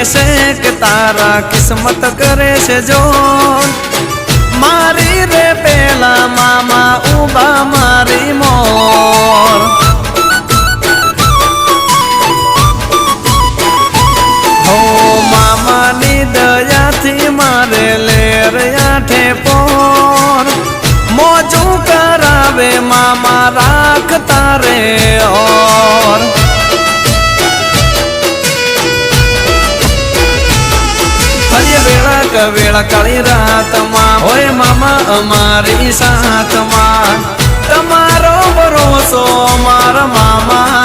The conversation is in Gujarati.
છે કે તારા કિસ્મત કરે છે જો મારી રે પેલા મામા ઉભા મારી મોર હો મામાની દયાથી મારે લેર આઠે પોર મોજું કરાવે મામા રાખતા રે ઓર વેળા કાળી રાતમાં હોય મામા અમારી સાથમાં તમારો ભરોસો મારા મામા